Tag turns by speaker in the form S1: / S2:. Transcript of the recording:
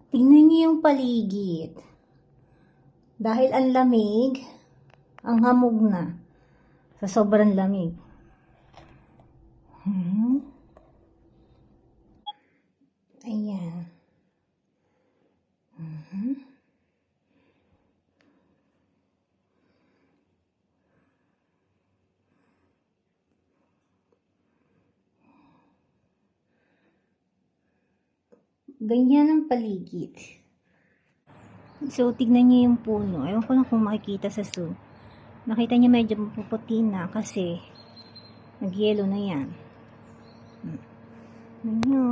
S1: Tingnan niyo yung paligid. Dahil ang lamig, ang hamog na. Sa sobrang lamig. Ayan. Ganyan ang paligid. So, tignan niyo yung puno. Ewan ko na kung makikita sa zoom. Nakita niyo medyo mapuputi na kasi nag-yellow na yan. Tignan niyo.